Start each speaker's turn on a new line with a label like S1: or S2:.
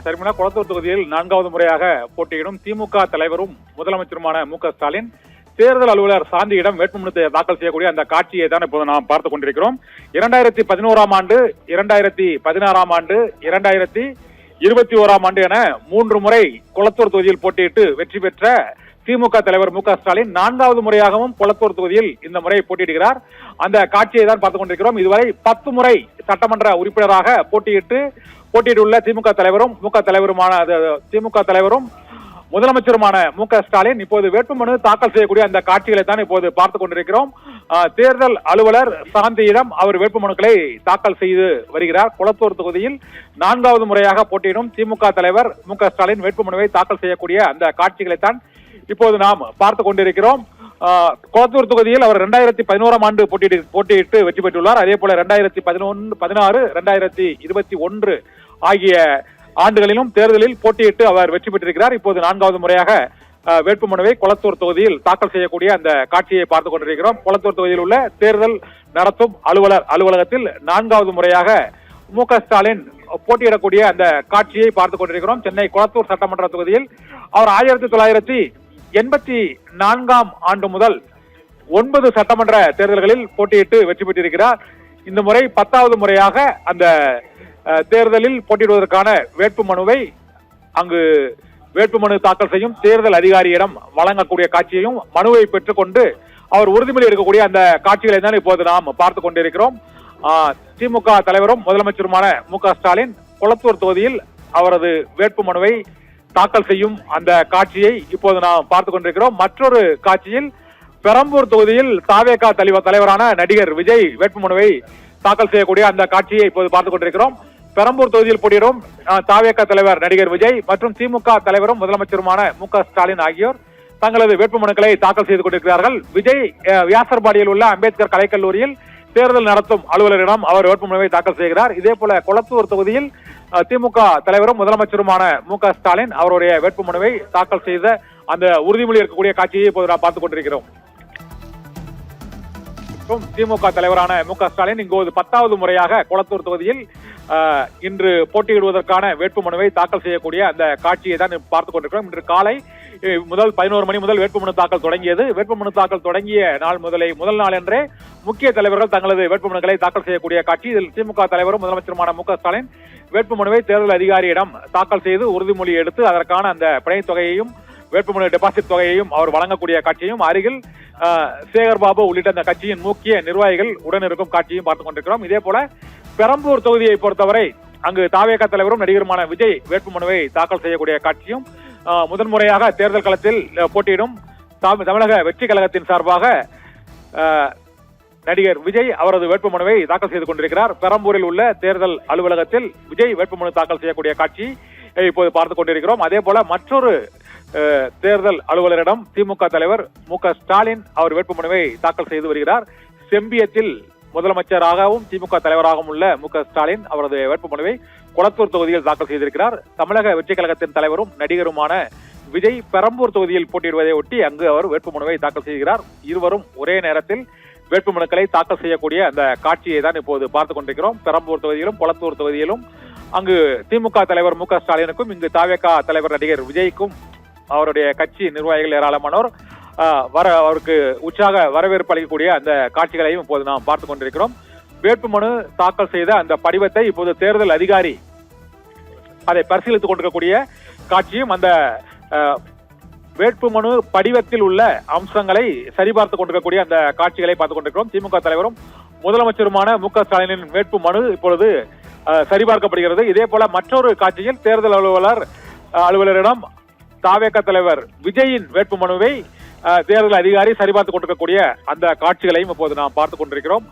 S1: சரிமனா குளத்தூர் தொகுதியில் 4வது முறையாக போட்டியிடும் திமுக தலைவரும் முதலமைச்சருமான மு.க.ஸ்டாலின் தேர்தல் அலுவலர் சாந்தியிடம் வேட்புமனு தாக்கல் செய்யக்கூடிய அந்த காட்சியை தான் இப்போது நாம் பார்த்துக் கொண்டிருக்கிறோம். 2011ஆம் ஆண்டு, 2016ஆம் ஆண்டு, 2021ஆம் ஆண்டு என 3 முறை குளத்தூர் தொகுதியில் போட்டியிட்டு வெற்றி பெற்ற திமுக தலைவர் மு.க.ஸ்டாலின் 4வது முறையாகவும் குளத்தூர் தொகுதியில் இந்த முறை போட்டியிடுகிறார். அந்த காட்சியை தான் பார்த்துக் கொண்டிருக்கிறோம். இதுவரை 10 முறை சட்டமன்ற உறுப்பினராக போட்டியிட்டுள்ள திமுக தலைவரும் முதலமைச்சருமான மு.க.ஸ்டாலின் இப்போது வேட்புமனு தாக்கல் செய்யக்கூடிய அந்த காட்சிகளை தான் இப்போது பார்த்துக் கொண்டிருக்கிறோம். தேர்தல் அலுவலர் சாந்தியிடம் அவர் வேட்புமனுக்களை தாக்கல் செய்து வருகிறார். குளத்தூர் தொகுதியில் 4வது முறையாக போட்டியிடும் திமுக தலைவர் மு.க.ஸ்டாலின் வேட்புமனுவை தாக்கல் செய்யக்கூடிய அந்த காட்சிகளை தான் இப்போது நாம் பார்த்துக் கொண்டிருக்கிறோம். குளத்தூர் தொகுதியில் அவர் 2011ஆம் ஆண்டு போட்டியிட்டு வெற்றி பெற்றுள்ளார். அதே போல 2011, 16, 2021 ஆகிய ஆண்டுகளிலும் தேர்தலில் போட்டியிட்டு அவர் வெற்றி பெற்றிருக்கிறார். இப்போது 4வது முறையாக வேட்புமனுவை குளத்தூர் தொகுதியில் தாக்கல் செய்யக்கூடிய அந்த காட்சியை பார்த்துக் கொண்டிருக்கிறோம். குளத்தூர் தொகுதியில் உள்ள தேர்தல் நடத்தும் அலுவலகத்தில் 4வது முறையாக மு.க.ஸ்டாலின் போட்டியிடக்கூடிய அந்த காட்சியை பார்த்துக் கொண்டிருக்கிறோம். சென்னை குளத்தூர் சட்டமன்ற தொகுதியில் அவர் 1984ஆம் ஆண்டு முதல் 9 சட்டமன்ற தேர்தல்களில் போட்டியிட்டு வெற்றி பெற்றிருக்கிறார். இந்த முறை 10வது முறையாக அந்த தேர்தலில் போட்டியிடுவதற்கான வேட்புமனுவை அங்கு வேட்புமனு தாக்கல் செய்யும் தேர்தல் அதிகாரியிடம் வழங்கக்கூடிய காட்சியையும் மனுவை பெற்றுக்கொண்டு அவர் உறுதிமொழி எடுக்கக்கூடிய அந்த காட்சிகளை தான் இப்போது நாம் பார்த்துக் கொண்டிருக்கிறோம். திமுக தலைவரும் முதலமைச்சருமான மு.க.ஸ்டாலின் குளத்தூர் தொகுதியில் அவரது வேட்புமனுவை தாக்கல் செய்யும் அந்த காட்சியை இப்போது நாம் பார்த்துக் கொண்டிருக்கிறோம். மற்றொரு காட்சியில் பெரம்பூர் தொகுதியில் தாவேகா தலைவரான நடிகர் விஜய் வேட்புமனுவை தாக்கல் செய்யக்கூடிய அந்த காட்சியை இப்போது பார்த்துக் கொண்டிருக்கிறோம். பெரம்பூர் தொகுதியில் போட்டியிடும் தாவேகா தலைவர் நடிகர் விஜய் மற்றும் திமுக தலைவரும் முதலமைச்சருமான மு.க.ஸ்டாலின் ஆகியோர் தங்களது வேட்புமனுக்களை தாக்கல் செய்து கொண்டிருக்கிறார்கள். விஜய் வியாசர்பாடியில் உள்ள அம்பேத்கர் கலைக்கல்லூரியில் தேர்தல் நடத்தும் அலுவலரிடம் அவர் வேட்புமனுவை தாக்கல் செய்கிறார். இதே போல குளத்தூர் தொகுதியில் திமுக தலைவரும் முதலமைச்சருமான மு.க.ஸ்டாலின் அவருடைய வேட்புமனுவை தாக்கல் செய்த அந்த உறுதிமொழி இருக்கக்கூடிய காட்சியை இப்போது நாம் பார்த்துக் கொண்டிருக்கிறோம். திமுக தலைவரான மு.க.ஸ்டாலின் இங்கு 10வது முறையாக குளத்தூர் தொகுதியில் இன்று போட்டியிடுவதற்கான வேட்புமனுவை தாக்கல் செய்யக்கூடிய அந்த காட்சியை தான் பார்த்துக் கொண்டிருக்கிறோம். இன்று காலை 11 மணி முதல் வேட்புமனு தாக்கல் தொடங்கியது. வேட்புமனு தாக்கல் தொடங்கிய முதல் நாள் என்றே முக்கிய தலைவர்கள் தங்களது வேட்புமனுக்களை தாக்கல் செய்யக்கூடிய காட்சி. இதில் திமுக தலைவரும் முதலமைச்சருமான மு.க.ஸ்டாலின் வேட்புமனுவை தேர்தல் அதிகாரியிடம் தாக்கல் செய்து உறுதிமொழி எடுத்து அதற்கான அந்த பிணைத் தொகையையும் வேட்புமனு டெபாசிட் தொகையையும் அவர் வழங்கக்கூடிய காட்சியும் அருகில் சேகர்பாபு உள்ளிட்ட அந்த கட்சியின் முக்கிய நிர்வாகிகள் உடன் இருக்கும் காட்சியும் பார்த்துக் கொண்டிருக்கிறோம். இதே போல பெரம்பூர் தொகுதியை பொறுத்தவரை அங்கு தாவேகா தலைவரும் நடிகருமான விஜய் வேட்புமனுவை தாக்கல் செய்யக்கூடிய காட்சியும் முதன்முறையாக தேர்தல் களத்தில் போட்டியிடும் தமிழக வெற்றி கழகத்தின் சார்பாக நடிகர் விஜய் அவரது வேட்புமனுவை தாக்கல் செய்து கொண்டிருக்கிறார். பெரம்பூரில் உள்ள தேர்தல் அலுவலகத்தில் விஜய் வேட்புமனு தாக்கல் செய்யக்கூடிய காட்சி இப்போது பார்த்துக் கொண்டிருக்கிறோம். அதே போல மற்றொரு தேர்தல் அலுவலரிடம் திமுக தலைவர் மு.க.ஸ்டாலின் அவர் வேட்புமனுவை தாக்கல் செய்து வருகிறார். செம்பியத்தில் முதலமைச்சராகவும் திமுக தலைவராகவும் உள்ள மு.க.ஸ்டாலின் அவரது வேட்புமனுவை குளத்தூர் தொகுதியில் தாக்கல் செய்திருக்கிறார். தமிழக வெற்றி கழகத்தின் தலைவரும் நடிகருமான விஜய் பெரம்பூர் தொகுதியில் போட்டியிடுவதை ஒட்டி அங்கு அவர் வேட்புமனுவை தாக்கல் செய்கிறார். இருவரும் ஒரே நேரத்தில் வேட்புமனுக்களை தாக்கல் செய்யக்கூடிய அந்த காட்சியை தான் இப்போது பார்த்துக் கொண்டிருக்கிறோம். பெரம்பூர் தொகுதியிலும் குளத்தூர் தொகுதியிலும் அங்கு திமுக தலைவர் மு.க.ஸ்டாலினுக்கும் இங்கு தாவேகா தலைவர் நடிகர் விஜய்க்கும் அவருடைய கட்சி நிர்வாகிகள் ஏராளமானோர் அவருக்கு உற்சாக வரவேற்பு அளிக்கக்கூடிய அந்த காட்சிகளையும் இப்போது நாம் பார்த்துக் கொண்டிருக்கிறோம். வேட்புமனு தாக்கல் செய்த அந்த படிவத்தை இப்போது தேர்தல் அதிகாரி அதை பரிசீலித்துக் கொண்டிருக்கக்கூடிய காட்சியும் அந்த வேட்புமனு படிவத்தில் உள்ள அம்சங்களை சரிபார்த்துக் கொண்டிருக்கக்கூடிய அந்த காட்சிகளை பார்த்துக் கொண்டிருக்கிறோம். திமுக தலைவரும் முதலமைச்சருமான மு.க.ஸ்டாலினின் வேட்புமனு இப்பொழுது சரிபார்க்கப்படுகிறது. இதே போல மற்றொரு காட்சியில் தேர்தல் அலுவலரிடம் தாவேகா தலைவர் விஜயின் வேட்புமனுவை தேர்தல் அதிகாரி சரிபார்த்துக் கொண்டிருக்கக்கூடிய அந்த காட்சிகளையும் இப்போது நாம் பார்த்துக் கொண்டிருக்கிறோம்.